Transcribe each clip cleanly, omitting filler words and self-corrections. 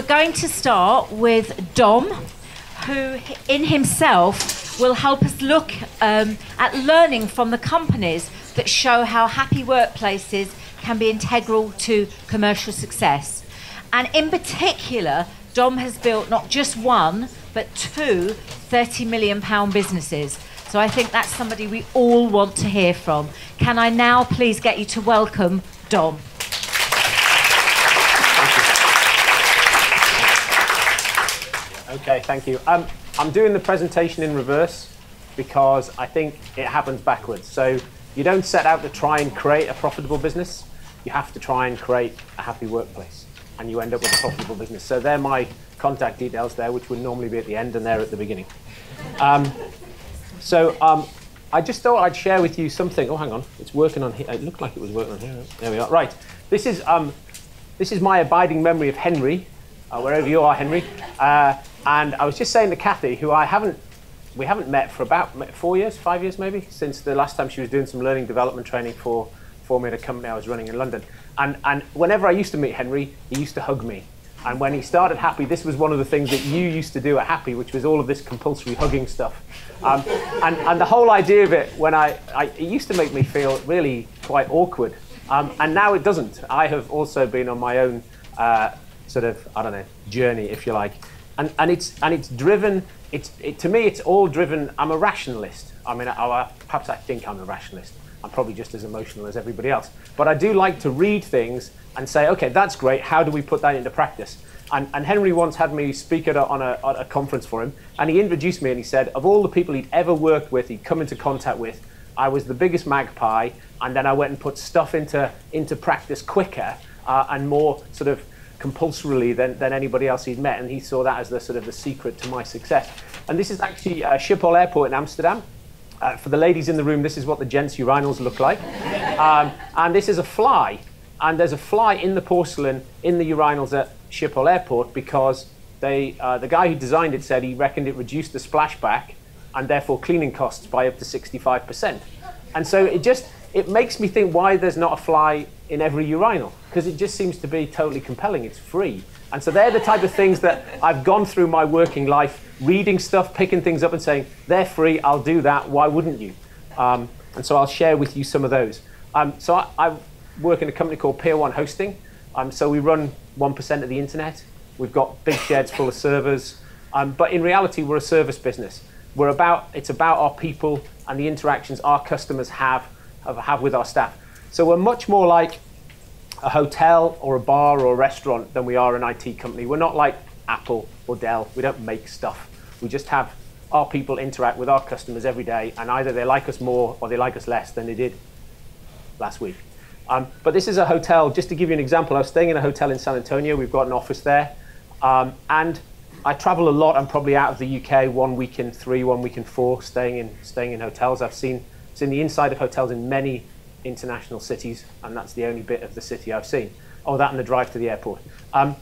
we're going to start with Dom, who in himself will help us look at learning from the companies that show how happy workplaces can be integral to commercial success. And in particular, Dom has built not just one, but two £30 million businesses. So I think that's somebody we all want to hear from. Can I now please get you to welcome Dom? Okay, thank you. I'm doing the presentation in reverse because I think it happens backwards. So you don't set out to try and create a profitable business. You have to try and create a happy workplace, and you end up with a profitable business. So they're my contact details there, which would normally be at the end, and they're at the beginning. I just thought I'd share with you something. Oh, hang on, it's working on here. It looked like it was working on here. There we are. Right, this is my abiding memory of Henry, wherever you are, Henry. And I was just saying to Kathy, who we haven't met for about 4 years, 5 years maybe, since the last time she was doing some learning development training for me at a company I was running in London. And whenever I used to meet Henry, he used to hug me. And when he started Happy, this was one of the things that you used to do at Happy, which was all of this compulsory hugging stuff. And the whole idea of it, it used to make me feel really quite awkward. And now it doesn't. I have also been on my own journey, if you like. And it's driven, to me, it's all driven. I'm a rationalist. I mean, perhaps I think I'm a rationalist. I'm probably just as emotional as everybody else. But I do like to read things and say, okay, that's great. How do we put that into practice? And Henry once had me speak on a conference for him. And he introduced me and he said, of all the people he'd ever worked with, he'd come into contact with, I was the biggest magpie. And then I went and put stuff into practice quicker and more sort of compulsorily than anybody else he'd met. And he saw that as the secret to my success. And this is actually Schiphol Airport in Amsterdam. For the ladies in the room, this is what the gents' urinals look like. And this is a fly. And there's a fly in the porcelain in the urinals at Schiphol Airport because the guy who designed it said he reckoned it reduced the splashback and therefore cleaning costs by up to 65%. And so it makes me think why there's not a fly in every urinal, because it just seems to be totally compelling. It's free. And so they're the type of things that I've gone through my working life, reading stuff, picking things up and saying, they're free, I'll do that, why wouldn't you? And so I'll share with you some of those. So I work in a company called Pier 1 Hosting. So we run 1% of the internet. We've got big sheds full of servers. But in reality, we're a service business. It's about our people and the interactions our customers have with our staff. So we're much more like a hotel or a bar or a restaurant than we are an IT company. We're not like Apple or Dell. We don't make stuff. We just have our people interact with our customers every day, and either they like us more or they like us less than they did last week. But this is a hotel. Just to give you an example, I was staying in a hotel in San Antonio. We've got an office there. And I travel a lot. I'm probably out of the UK 1 week in 3, 1 week in 4, staying in hotels. I've seen the inside of hotels in many international cities, and that's the only bit of the city I've seen. Oh, that and the drive to the airport. And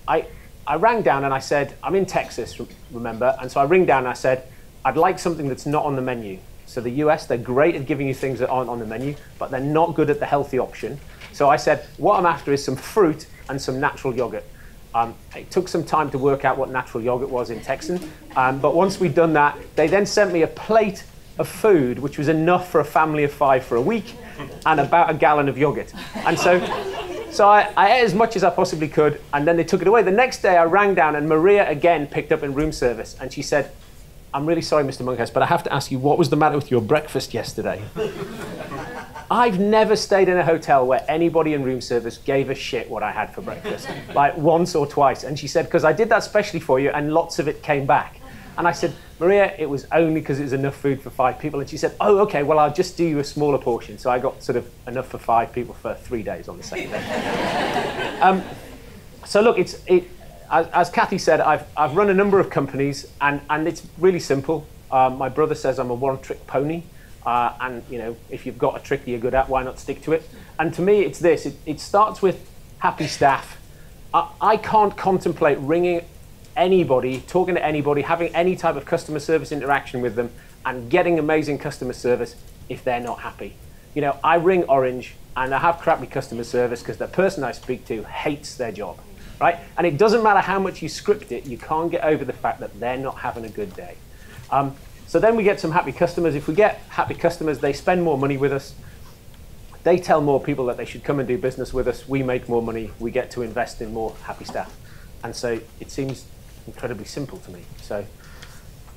I rang down and I said, I'm in Texas, remember? And so I ring down and I said, I'd like something that's not on the menu. So the US, they're great at giving you things that aren't on the menu, but they're not good at the healthy option. So I said, what I'm after is some fruit and some natural yogurt. It took some time to work out what natural yogurt was in Texan. But once we'd done that, they then sent me a plate of food, which was enough for a family of 5 for a week, and about a gallon of yogurt. And so I ate as much as I possibly could, and then they took it away. The next day I rang down, and Maria again picked up in room service, and she said, I'm really sorry, Mr. Monkhouse, but I have to ask you, what was the matter with your breakfast yesterday? I've never stayed in a hotel where anybody in room service gave a shit what I had for breakfast, like once or twice. And she said, because I did that specially for you, and lots of it came back. And I said, Maria, it was only because it was enough food for 5 people. And she said, oh, okay, well, I'll just do you a smaller portion. So I got sort of enough for 5 people for 3 days on the second day. So look, as Kathy said, I've run a number of companies, and it's really simple. My brother says I'm a one-trick pony. And if you've got a trick that you're good at, why not stick to it? And to me, it's this. It starts with happy staff. I can't contemplate ringing anybody, talking to anybody, having any type of customer service interaction with them, and getting amazing customer service if they're not happy. I ring Orange and I have crappy customer service because the person I speak to hates their job. right? And it doesn't matter how much you script it, you can't get over the fact that they're not having a good day. So then we get some happy customers. If we get happy customers, they spend more money with us. They tell more people that they should come and do business with us. We make more money. We get to invest in more happy staff. And so it seems incredibly simple to me. So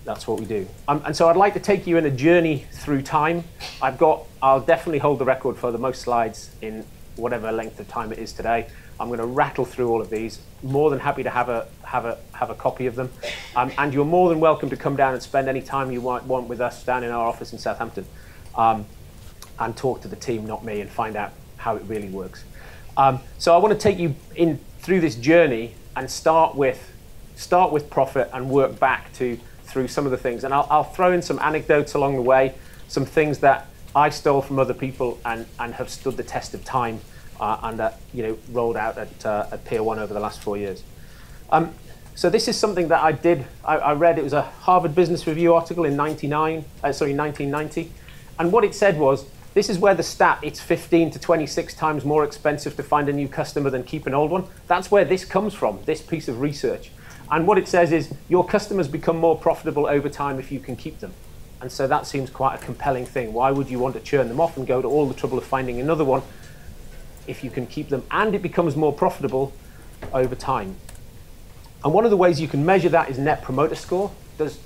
that's what we do. And so I'd like to take you in a journey through time. I'll definitely hold the record for the most slides in whatever length of time it is today. I'm going to rattle through all of these. More than happy to have a copy of them. And you're more than welcome to come down and spend any time you want with us down in our office in Southampton. And talk to the team, not me, and find out how it really works. So I want to take you in through this journey and start with profit and work back through some of the things. And I'll throw in some anecdotes along the way, some things that I stole from other people and have stood the test of time and rolled out at Pier 1 over the last 4 years. So this is something that I did. I read, it was a Harvard Business Review article in 1990. And what it said was, this is where the stat, it's 15 to 26 times more expensive to find a new customer than keep an old one. That's where this comes from, this piece of research. And what it says is, your customers become more profitable over time if you can keep them. And so that seems quite a compelling thing. Why would you want to churn them off and go to all the trouble of finding another one if you can keep them? And it becomes more profitable over time. And one of the ways you can measure that is Net Promoter Score. Does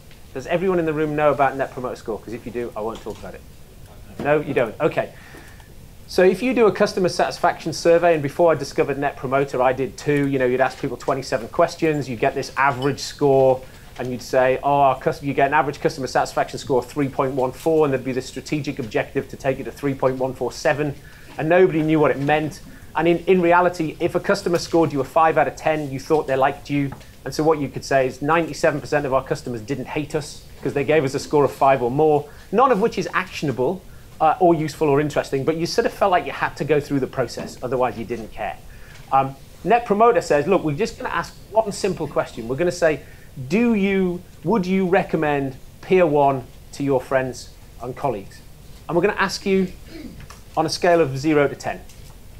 everyone in the room know about Net Promoter Score? Because if you do, I won't talk about it. No, you don't. OK. So if you do a customer satisfaction survey, and before I discovered Net Promoter, I did too. You'd ask people 27 questions. You get this average score. And you'd say, you get an average customer satisfaction score of 3.14, and there'd be the strategic objective to take it to 3.147. And nobody knew what it meant. And in reality, if a customer scored you a 5 out of 10, you thought they liked you. And so what you could say is 97% of our customers didn't hate us because they gave us a score of 5 or more, none of which is actionable or useful or interesting, but you sort of felt like you had to go through the process, otherwise you didn't care. Net Promoter says, look, we're just going to ask one simple question. We're going to say, would you recommend Pier 1 to your friends and colleagues? And we're going to ask you on a scale of 0 to 10.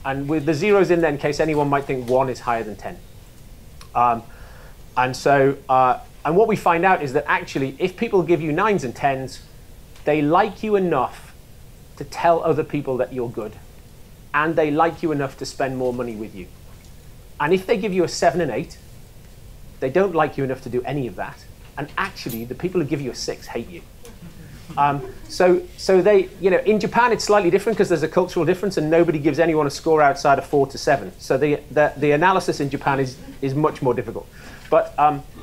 And with the zeros in there in case anyone might think 1 is higher than 10. And what we find out is that actually, if people give you 9s and 10s, they like you enough to tell other people that you're good. And they like you enough to spend more money with you. And if they give you a 7 and 8, they don't like you enough to do any of that. And actually, the people who give you a 6 hate you. So they, in Japan, it's slightly different because there's a cultural difference and nobody gives anyone a score outside of 4 to 7. So the analysis in Japan is much more difficult. But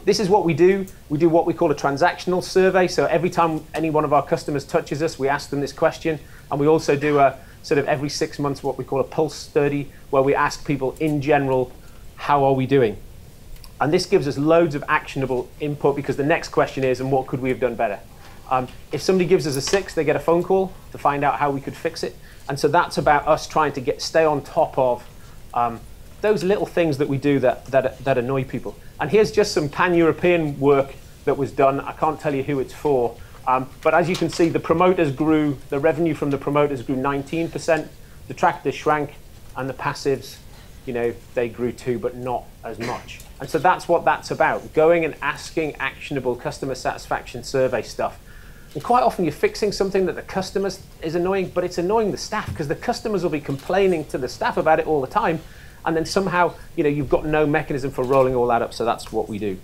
this is what we do. We do what we call a transactional survey. So every time any one of our customers touches us, we ask them this question. And we also do a sort of every 6 months what we call a pulse study, where we ask people in general, how are we doing? And this gives us loads of actionable input because the next question is, and what could we have done better? If somebody gives us a 6, they get a phone call to find out how we could fix it. And so that's about us trying to stay on top of those little things that we do that annoy people. And here's just some pan-European work that was done. I can't tell you who it's for. But as you can see, the revenue from the promoters grew 19%, the tractors shrank, and the passives, they grew too, but not as much. And so that's what that's about, going and asking actionable customer satisfaction survey stuff. And quite often you're fixing something that the customer is annoying, but it's annoying the staff because the customers will be complaining to the staff about it all the time. And then somehow, you've got no mechanism for rolling all that up. So that's what we do.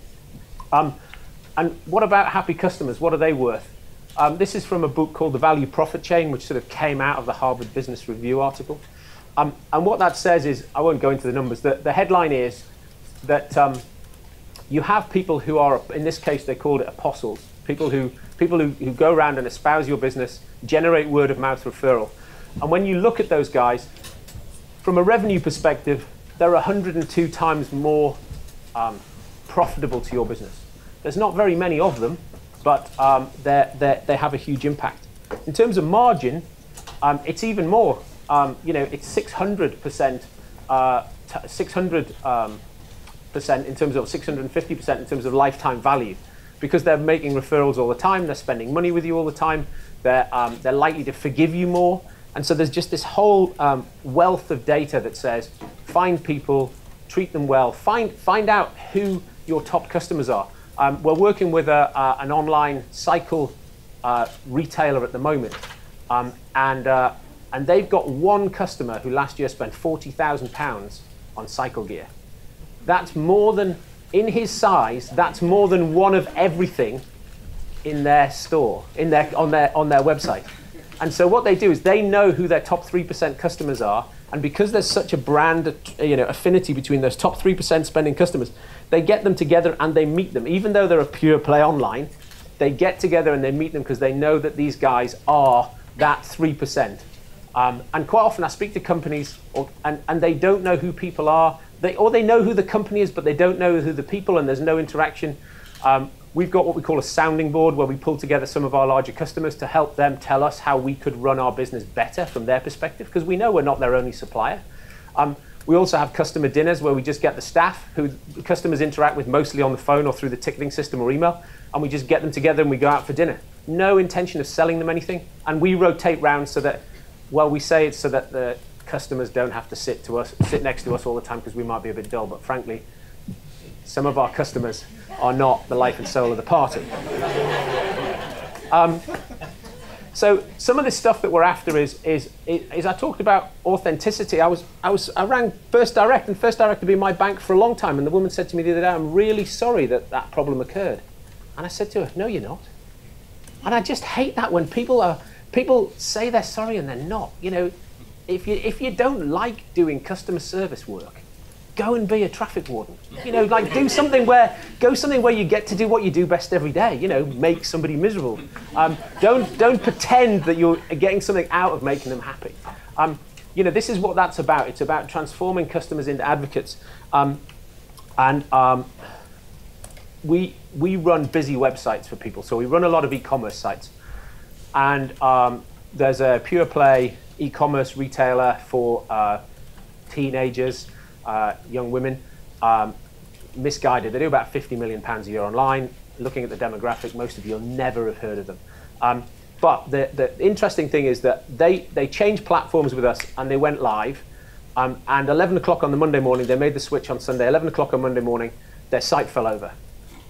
And what about happy customers? What are they worth? This is from a book called The Value Profit Chain, which sort of came out of the Harvard Business Review article. And what that says is, I won't go into the numbers, the headline is that you have people who are, in this case, they called it apostles, people who go around and espouse your business, generate word of mouth referral. And when you look at those guys, from a revenue perspective, they're 102 times more profitable to your business. There's not very many of them, but they have a huge impact. In terms of margin, it's even more. It's 600%, 600% in terms of 650% in terms of lifetime value, because they're making referrals all the time, they're spending money with you all the time, they're likely to forgive you more. And so there's just this whole wealth of data that says, find people, treat them well, find out who your top customers are. We're working with an online cycle retailer at the moment, and they've got one customer who last year spent £40,000 on cycle gear. That's more than, in his size, that's more than one of everything in their store, on their website. And so what they do is they know who their top 3% customers are, and because there's such a brand affinity between those top 3% spending customers, they get them together and they meet them. Even though they're a pure play online, they get together and they meet them because they know that these guys are that 3%. And quite often I speak to companies and they don't know who people are, or they know who the company is, but they don't know who the people, and there's no interaction. We've got what we call a sounding board where we pull together some of our larger customers to help them tell us how we could run our business better from their perspective, because we know we're not their only supplier. We also have customer dinners where we just get the staff who customers interact with mostly on the phone or through the ticketing system or email, and we just get them together and we go out for dinner. No intention of selling them anything, and we rotate round so that, well, we say it's so that the customers don't have to sit next to us all the time because we might be a bit dull, but frankly, some of our customers are not the life and soul of the party. So some of the stuff that we're after is I talked about authenticity. I rang First Direct, and First Direct had been my bank for a long time, and the woman said to me the other day, "I'm really sorry that that problem occurred." And I said to her, "No, you're not." And I just hate that when people say they're sorry and they're not. You know, if you don't like doing customer service work, go and be a traffic warden. You know, like go something where you get to do what you do best every day. You know, make somebody miserable. Don't pretend that you're getting something out of making them happy. You know, this is what that's about. It's about transforming customers into advocates. We run busy websites for people. So we run a lot of e-commerce sites, and there's a pure play e-commerce retailer for teenagers. Young women, misguided. They do about £50 million a year online. Looking at the demographic, most of you will never have heard of them. But the interesting thing is that they changed platforms with us and they went live. And 11 o'clock on the Monday morning, they made the switch on Sunday. 11 o'clock on Monday morning, their site fell over.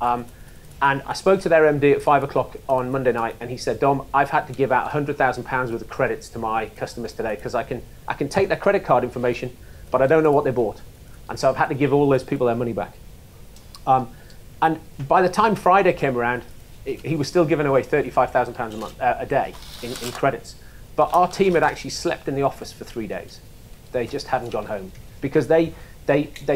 And I spoke to their MD at 5 o'clock on Monday night, and he said, "Dom, I've had to give out £100,000 worth of credits to my customers today because I can take their credit card information, but I don't know what they bought. And so I've had to give all those people their money back." And by the time Friday came around, he was still giving away £35,000 a day in credits. But our team had actually slept in the office for 3 days. They just hadn't gone home because they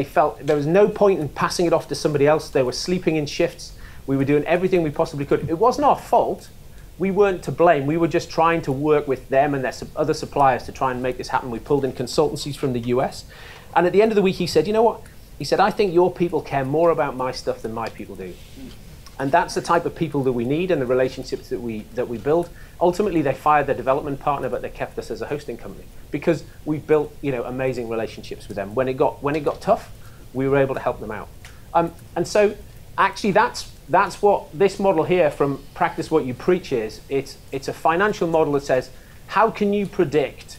felt there was no point in passing it off to somebody else. They were sleeping in shifts. We were doing everything we possibly could. It wasn't our fault. We weren't to blame. We were just trying to work with them and their other suppliers to try and make this happen. We pulled in consultancies from the US. And at the end of the week, he said, "You know what?" He said, "I think your people care more about my stuff than my people do." And that's the type of people that we need and the relationships that we build. Ultimately, they fired their development partner, but they kept us as a hosting company because we built, you know, amazing relationships with them. When it got tough, we were able to help them out. And so, actually, that's what this model here from Practice What You Preach is. It's a financial model that says, how can you predict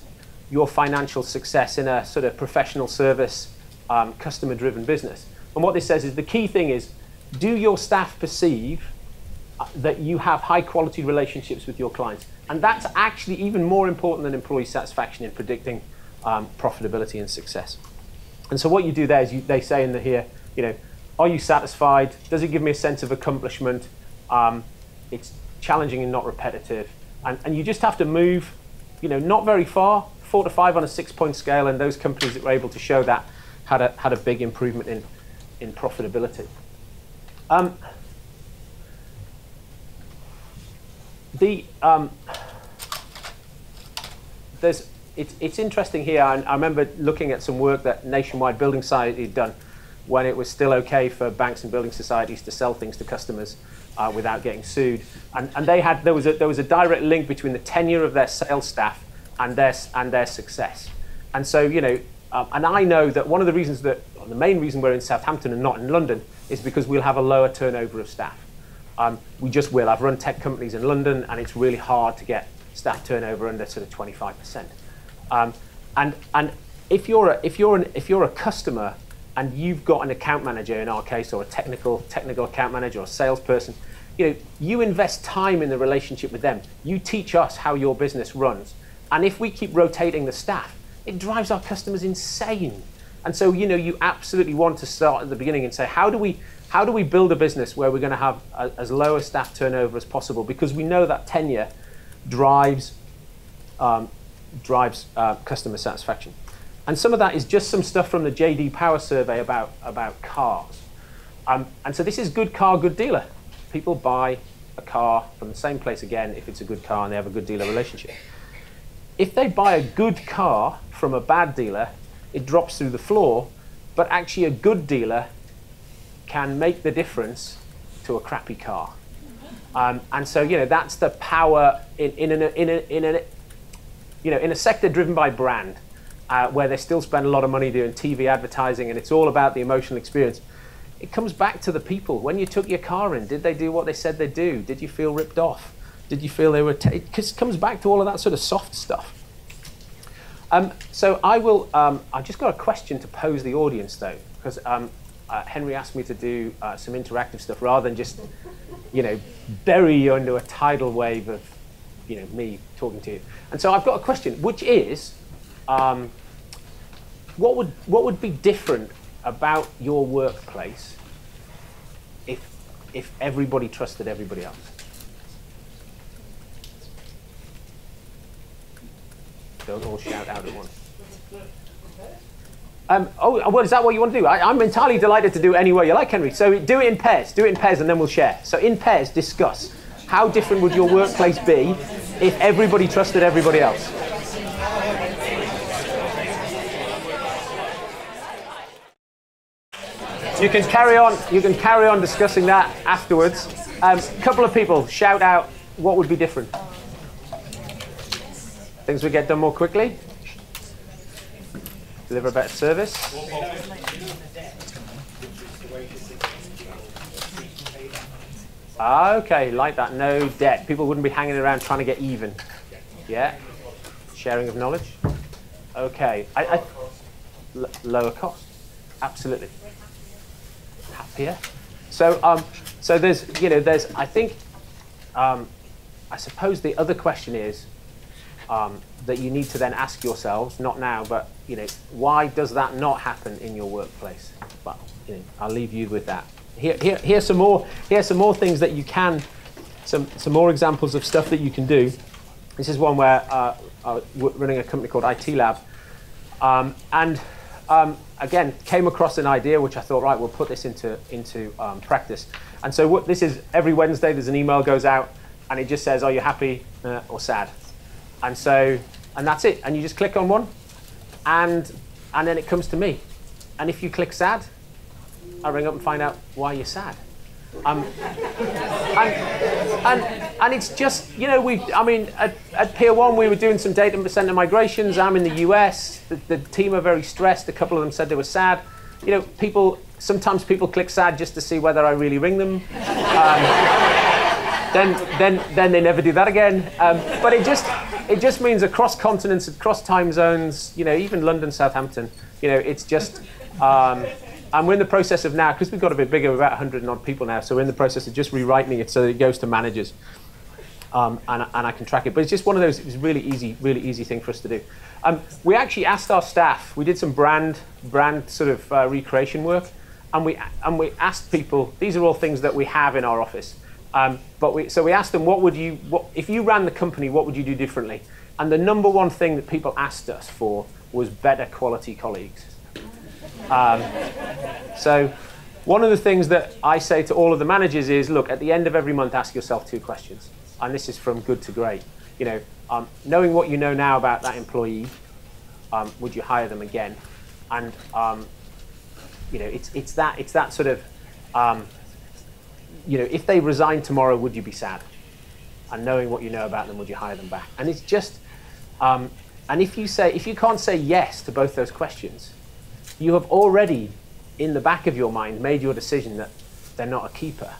your financial success in a sort of professional service, customer-driven business? And what this says is the key thing is, do your staff perceive that you have high-quality relationships with your clients? And that's actually even more important than employee satisfaction in predicting profitability and success. And so what you do there is they say in here, you know, are you satisfied? Does it give me a sense of accomplishment? It's challenging and not repetitive. And you just have to move, you know, not very far, 4 to 5 on a 6-point scale, and those companies that were able to show that had a big improvement in profitability. It's interesting here. I remember looking at some work that Nationwide Building Society had done when it was still okay for banks and building societies to sell things to customers without getting sued. And there was a direct link between the tenure of their sales staff and their success. And so, you know, and I know that one of the reasons the main reason we're in Southampton and not in London is because we'll have a lower turnover of staff. We just will. I've run tech companies in London, and it's really hard to get staff turnover under sort of 25%. And if you're a customer and you've got an account manager in our case, or a technical account manager or salesperson, you invest time in the relationship with them. You teach us how your business runs. And if we keep rotating the staff, it drives our customers insane. And so, you absolutely want to start at the beginning and say, how do we build a business where we're going to have as low a staff turnover as possible? Because we know that tenure drives customer satisfaction. And some of that is just some stuff from the JD Power survey about cars. And so this is good car, good dealer. People buy a car from the same place again if it's a good car and they have a good dealer relationship. If they buy a good car from a bad dealer, it drops through the floor, but actually a good dealer can make the difference to a crappy car. And so, that's the power in a sector driven by brand, where they still spend a lot of money doing TV advertising, and it's all about the emotional experience. It comes back to the people. When you took your car in, did they do what they said they'd do? Did you feel ripped off? Did you feel they were... It comes back to all of that sort of soft stuff. So I've just got a question to pose the audience, though, because Henry asked me to do some interactive stuff rather than just, bury you under a tidal wave of, me talking to you. And so I've got a question, which is, what would be different about your workplace if everybody trusted everybody else? Don't all shout out at once. Well, is that what you want to do? I'm entirely delighted to do it any way you like, Henry. So do it in pairs. Do it in pairs, and then we'll share. So in pairs, discuss. How different would your workplace be if everybody trusted everybody else? You can carry on discussing that afterwards. A couple of people shout out what would be different. Things would get done more quickly. Deliver a better service. Okay, like that. No debt. People wouldn't be hanging around trying to get even. Yeah. Sharing of knowledge. Okay. Lower cost. Absolutely. Happier. So there's I think I suppose the other question is that you need to then ask yourselves, not now, but why does that not happen in your workplace? But I'll leave you with that. Here's some more things that you can, some more examples of stuff that you can do. This is one where I'm running a company called IT Lab, and again came across an idea which I thought, right, we'll put this into practice. And so what this is, every Wednesday there's an email goes out and it just says, are you happy or sad? And that's it. And you just click on one, and then it comes to me. And if you click sad, I ring up and find out why you're sad. And it's just, at Pier 1 we were doing some data center migrations. I'm in the US. The team are very stressed. A couple of them said they were sad. Sometimes people click sad just to see whether I really ring them. Then they never do that again. But it just means across continents, across time zones, even London, Southampton, it's just, and we're in the process of now, because we've got a bit bigger, we're about 100 and odd people now, so we're in the process of just rewriting it so that it goes to managers, and I can track it. But it's just one of those, it was really easy thing for us to do. We actually asked our staff, we did some brand sort of recreation work, and we asked people, these are all things that we have in our office, so we asked them, if you ran the company, what would you do differently? And the number one thing that people asked us for was better quality colleagues. So one of the things that I say to all of the managers is, look, at the end of every month, ask yourself 2 questions. And this is from good to great. Knowing what you know now about that employee, would you hire them again? And it's that sort of, if they resign tomorrow, would you be sad? And knowing what you know about them, would you hire them back? And it's just, and if you can't say yes to both those questions, you have already, in the back of your mind, made your decision that they're not a keeper,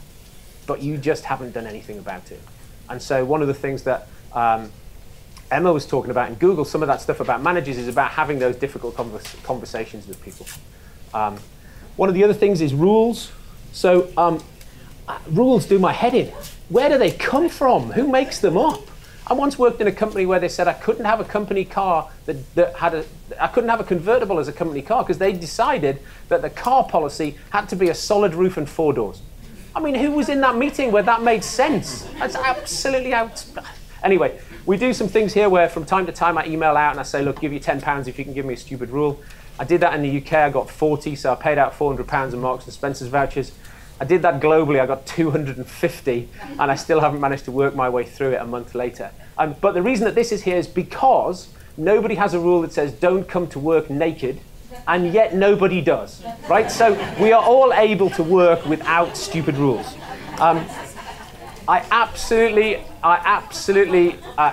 but you just haven't done anything about it. And so one of the things that Emma was talking about in Google, some of that stuff about managers is about having those difficult conversations with people. One of the other things is rules. So rules do my head in. Where do they come from? Who makes them up? I once worked in a company where they said I couldn't have a company car I couldn't have a convertible as a company car because they decided that the car policy had to be a solid roof and 4 doors. I mean, who was in that meeting where that made sense? That's absolutely out. Anyway, we do some things here where from time to time I email out and I say, look, give you £10 if you can give me a stupid rule. I did that in the UK, I got 40, so I paid out £400 in Marks and Spencer's vouchers. I did that globally, I got 250, and I still haven't managed to work my way through it a month later. But the reason that this is here is because nobody has a rule that says don't come to work naked, and yet nobody does, right? So we are all able to work without stupid rules. I absolutely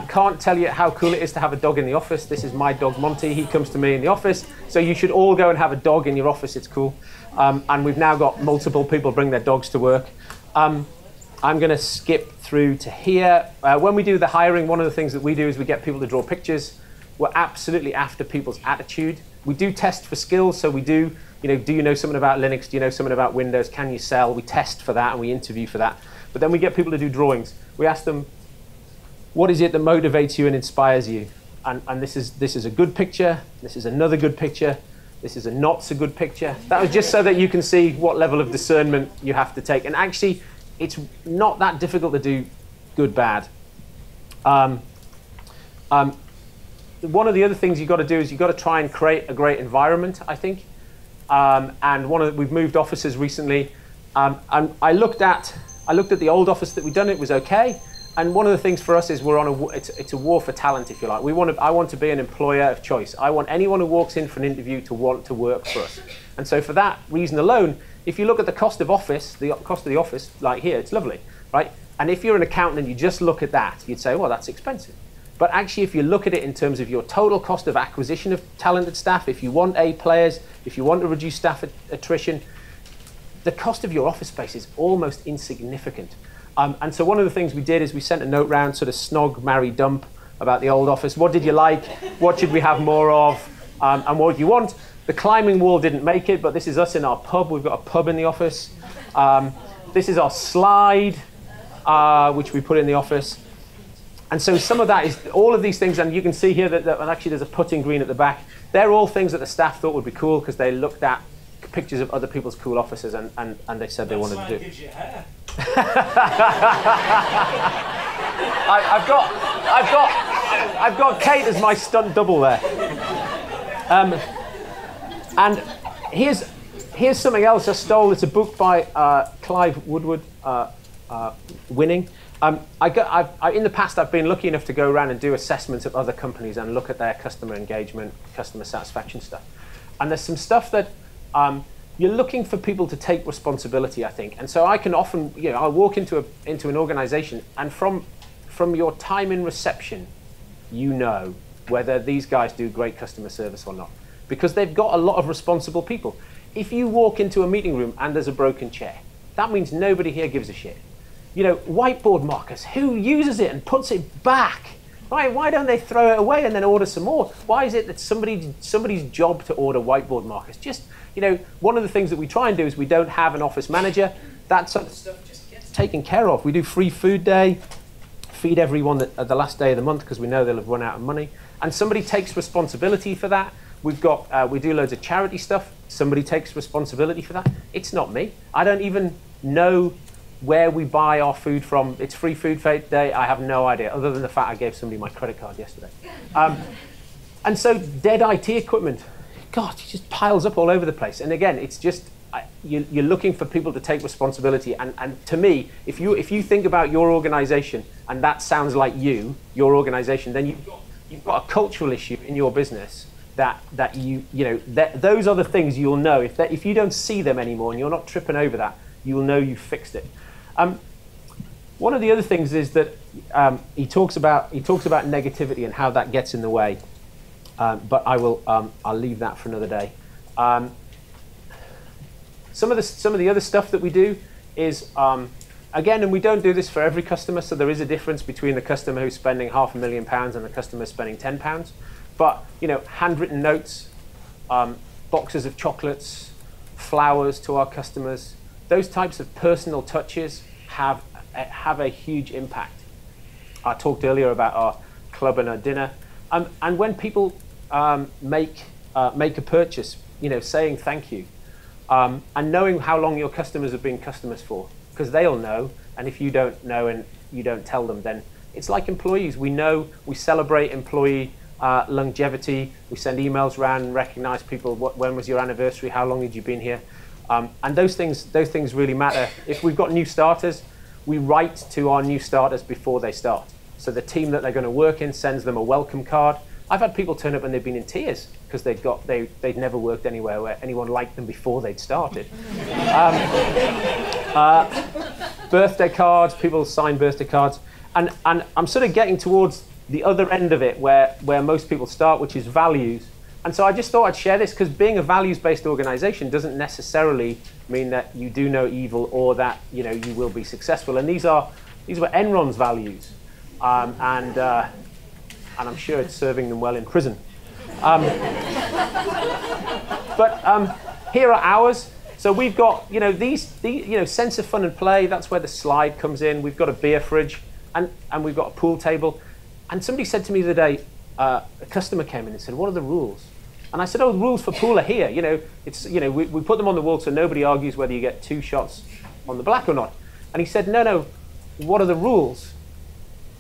can't tell you how cool it is to have a dog in the office. This is my dog, Monty. He comes to me in the office. So you should all go and have a dog in your office. It's cool. And we've now got multiple people bring their dogs to work. I'm going to skip through to here. When we do the hiring, one of the things that we do is we get people to draw pictures. We're absolutely after people's attitude. We do test for skills. So we do, do you know something about Linux? Do you know something about Windows? Can you sell? We test for that and we interview for that. But then we get people to do drawings. We ask them, what is it that motivates you and inspires you? And this is a good picture. This is another good picture. This is a not so good picture. That was just so that you can see what level of discernment you have to take. And actually, it's not that difficult to do good, bad. One of the other things you've got to do is you've got to try and create a great environment, I think. And we've moved offices recently. And I looked at the old office that we'd done. It was okay. And one of the things for us is it's a war for talent, if you like. I want to be an employer of choice. I want anyone who walks in for an interview to want to work for us. And so for that reason alone, if you look at the cost of the office, like here, it's lovely, right? And if you're an accountant and you just look at that, you'd say, well, that's expensive. But actually, if you look at it in terms of your total cost of acquisition of talented staff, if you want A players, if you want to reduce staff attrition, the cost of your office space is almost insignificant. And so one of the things we did is we sent a note round, sort of snog, marry, dump, about the old office. What did you like? What should we have more of? And what do you want? The climbing wall didn't make it, but this is us in our pub. We've got a pub in the office. This is our slide, which we put in the office. And so some of that is all of these things, and you can see here that actually there's a putting green at the back. They're all things that the staff thought would be cool because they looked at pictures of other people's cool offices and they said they wanted to do. Gives you hair. I've got Kate as my stunt double there. And here's something else I stole. It's a book by Clive Woodward, Winning. In the past, I've been lucky enough to go around and do assessments of other companies and look at their customer engagement, customer satisfaction stuff. And there's some stuff that you're looking for people to take responsibility, I think. And so I can often, I'll walk into an organization, and from your time in reception, you know whether these guys do great customer service or not, because they've got a lot of responsible people. If you walk into a meeting room and there's a broken chair, that means nobody here gives a shit. Whiteboard markers, who uses it and puts it back? Why don't they throw it away and then order some more? Why is it that somebody's job to order whiteboard markers? Just, one of the things that we try and do is we don't have an office manager. That sort of stuff just gets taken care of. We do free food day, feed everyone at the last day of the month because we know they'll have run out of money. And somebody takes responsibility for that. We do loads of charity stuff. Somebody takes responsibility for that. It's not me. I don't even know where we buy our food from. It's free food day. I have no idea, other than the fact I gave somebody my credit card yesterday. And so dead IT equipment, God, it just piles up all over the place. And again, it's just, you're looking for people to take responsibility. And to me, if you think about your organization and that sounds like your organization, then you've got a cultural issue in your business that those are the things you'll know. If you don't see them anymore and you're not tripping over that, you'll know you've fixed it. One of the other things is that he talks about negativity and how that gets in the way. But I'll leave that for another day. Some of the other stuff that we do is again, and we don't do this for every customer, so there is a difference between the customer who's spending £500,000 and the customer spending £10. But handwritten notes, boxes of chocolates, flowers to our customers. Those types of personal touches have a huge impact. I talked earlier about our club and our dinner. And when people make a purchase, saying thank you, and knowing how long your customers have been customers for, because they'll know, and if you don't know and you don't tell them, then it's like employees. We know, we celebrate employee longevity. We send emails around and recognize people. When was your anniversary? How long had you been here? And those things really matter. If we've got new starters, we write to our new starters before they start. So the team that they're going to work in sends them a welcome card. I've had people turn up and they've been in tears because they'd never worked anywhere where anyone liked them before they'd started. Birthday cards, people sign birthday cards. And I'm sort of getting towards the other end of it where most people start, which is values. And so I just thought I'd share this because being a values-based organization doesn't necessarily mean that you do no evil or that you will be successful. And these were Enron's values. And I'm sure it's serving them well in prison. But here are ours. So we've got, these sense of fun and play. That's where the slide comes in. We've got a beer fridge, and we've got a pool table. And somebody said to me the other day, a customer came in and said, "What are the rules?" And I said, "Oh, the rules for pool are here. We put them on the wall so nobody argues whether you get 2 shots on the black or not." And he said, "No. What are the rules?"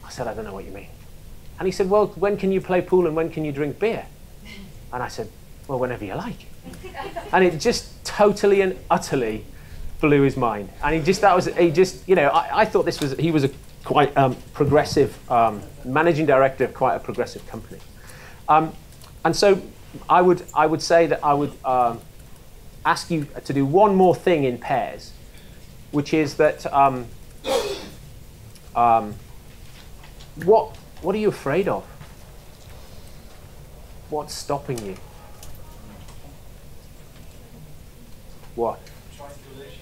I said, "I don't know what you mean." And he said, "Well, when can you play pool and when can you drink beer?" And I said, "Well, whenever you like." And it just totally and utterly blew his mind. And I thought he was a quite progressive managing director of quite a progressive company. And so I would say that I would ask you to do one more thing in pairs, which is that what are you afraid of? What's stopping you? What? Triangulation.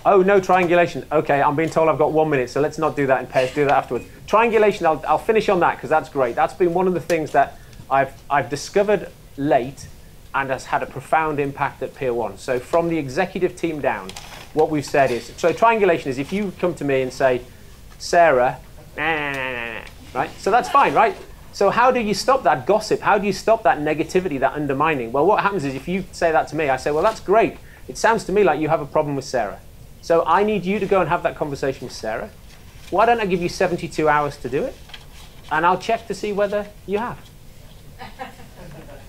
Oh, no triangulation. Okay, I'm being told I've got 1 minute, so let's not do that in pairs. Do that afterwards. Triangulation, I'll finish on that because that's great. That's been one of the things that I've discovered late and has had a profound impact at Pier 1. So from the executive team down, what we've said is, so triangulation is if you come to me and say, "Sarah, right? So that's fine, right? So how do you stop that gossip? How do you stop that negativity, that undermining? Well, what happens is if you say that to me, I say, "Well, that's great. It sounds to me like you have a problem with Sarah. So I need you to go and have that conversation with Sarah. Why don't I give you 72 hours to do it? And I'll check to see whether you have."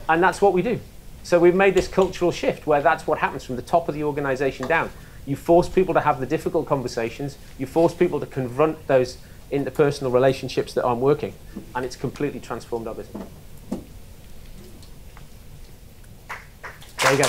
And that's what we do. So we've made this cultural shift where that's what happens from the top of the organization down. You force people to have the difficult conversations. You force people to confront those interpersonal relationships that aren't working. And it's completely transformed our business. There you go.